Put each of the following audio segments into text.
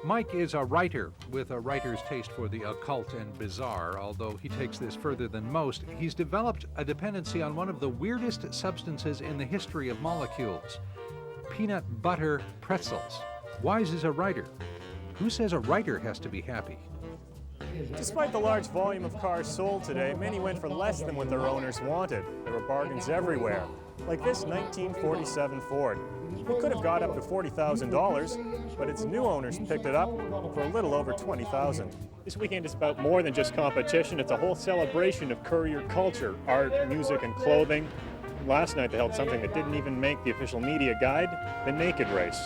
Mike is a writer with a writer's taste for the occult and bizarre. Although he takes this further than most, he's developed a dependency on one of the weirdest substances in the history of molecules: peanut butter pretzels. Wise is a writer. Who says a writer has to be happy? Despite the large volume of cars sold today, many went for less than what their owners wanted. There were bargains everywhere, like this 1947 Ford. It could have got up to $40,000, but its new owners picked it up for a little over $20,000. This weekend is about more than just competition. It's a whole celebration of courier culture, art, music, and clothing. Last night they held something that didn't even make the official media guide, the Naked Race.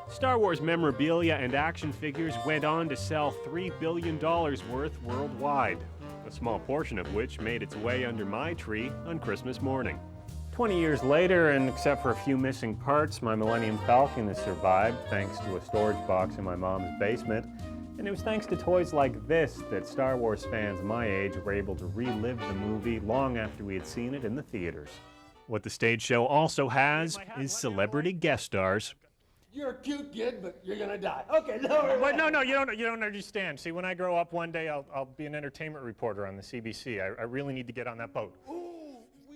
Star Wars memorabilia and action figures went on to sell $3 billion worth worldwide, a small portion of which made its way under my tree on Christmas morning. 20 years later, and except for a few missing parts, my Millennium Falcon has survived thanks to a storage box in my mom's basement. And it was thanks to toys like this that Star Wars fans my age were able to relive the movie long after we had seen it in the theaters. What the stage show also has is celebrity guest stars. You're a cute kid, but you're gonna die. Okay, no. But no, you don't understand. See, when I grow up one day, I'll be an entertainment reporter on the CBC. I really need to get on that boat.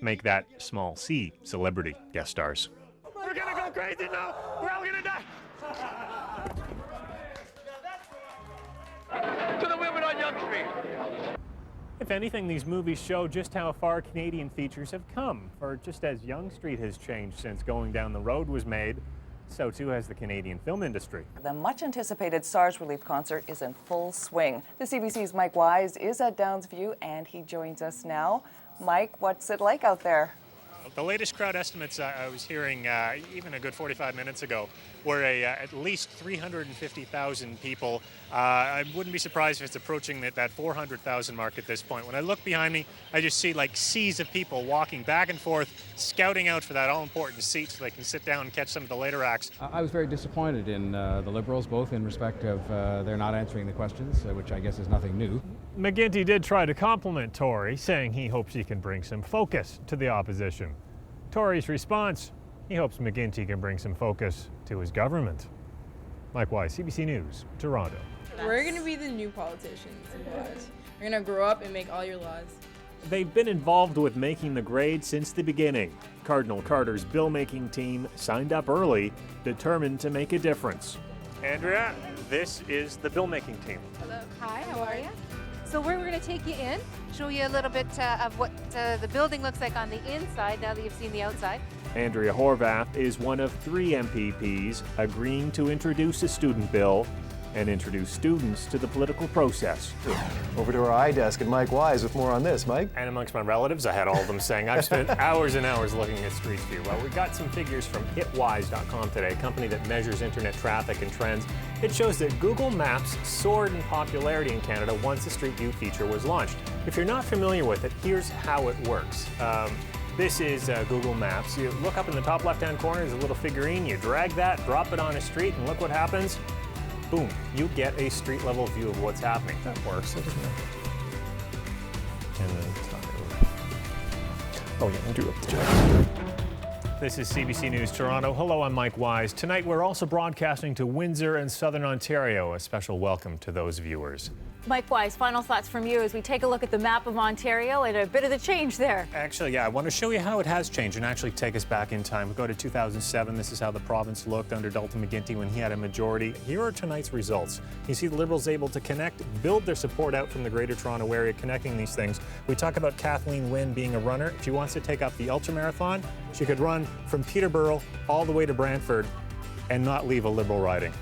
Make that small C celebrity guest stars. We're gonna go crazy now. We're all gonna die. To the women on Yonge Street. If anything, these movies show just how far Canadian features have come. For just as Yonge Street has changed since Going Down the Road was made, so too has the Canadian film industry. The much-anticipated SARS relief concert is in full swing. The CBC's Mike Wise is at Downs View, and he joins us now. Mike, what's it like out there? The latest crowd estimates I was hearing even a good 45 minutes ago were at least 350,000 people. I wouldn't be surprised if it's approaching that 400,000 mark at this point. When I look behind me, I just see like seas of people walking back and forth, scouting out for that all-important seat so they can sit down and catch some of the later acts. I was very disappointed in the Liberals, both in respect of they're not answering the questions, which I guess is nothing new. McGuinty did try to compliment Tory, saying he hopes he can bring some focus to the opposition. Tory's response: he hopes McGuinty can bring some focus to his government. Mike Wise, CBC News, Toronto. We're going to be the new politicians in laws. We're going to grow up and make all your laws. They've been involved with making the grade since the beginning. Cardinal Carter's bill-making team signed up early, determined to make a difference. Andrea, this is the bill-making team. Hello. Hi, how are you? So we're going to take you in, show you a little bit of what the building looks like on the inside now that you've seen the outside. Andrea Horvath is one of 3 MPPs agreeing to introduce a student bill and introduce students to the political process. Over to our iDesk and Mike Wise with more on this. Mike? And amongst my relatives, I had all of them saying, I've spent hours and hours looking at Street View. Well, we got some figures from Hitwise.com today, a company that measures internet traffic and trends. It shows that Google Maps soared in popularity in Canada once the Street View feature was launched. If you're not familiar with it, here's how it works. This is Google Maps. You look up in the top left-hand corner, there's a little figurine. You drag that, drop it on a street, and look what happens. Boom, you get a street-level view of what's happening. That works, doesn't it? And then oh yeah, do up the check. This is CBC News Toronto. Hello, I'm Mike Wise. Tonight we're also broadcasting to Windsor and Southern Ontario. A special welcome to those viewers. Mike Wise, final thoughts from you as we take a look at the map of Ontario and a bit of the change there. Actually, yeah, I want to show you how it has changed and actually take us back in time. We go to 2007. This is how the province looked under Dalton McGuinty when he had a majority. Here are tonight's results. You see the Liberals able to connect, build their support out from the Greater Toronto area, connecting these things. We talk about Kathleen Wynne being a runner. If she wants to take up the ultramarathon, she could run from Peterborough all the way to Brantford and not leave a Liberal riding.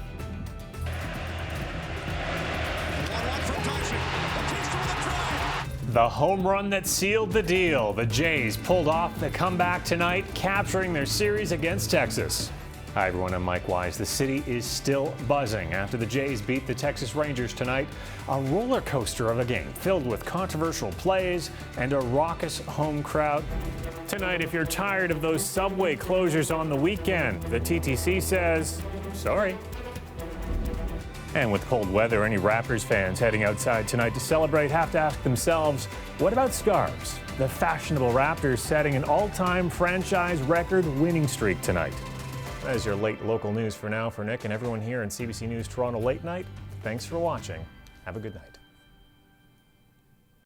The home run that sealed the deal. The Jays pulled off the comeback tonight, capturing their series against Texas. Hi everyone, I'm Mike Wise. The city is still buzzing after the Jays beat the Texas Rangers tonight. A roller coaster of a game filled with controversial plays and a raucous home crowd. Tonight, if you're tired of those subway closures on the weekend, the TTC says, sorry. And with cold weather, any Raptors fans heading outside tonight to celebrate have to ask themselves, what about scarves? The fashionable Raptors setting an all-time franchise record winning streak tonight. That is your late local news for now. For Nick and everyone here in CBC News Toronto Late Night, thanks for watching. Have a good night.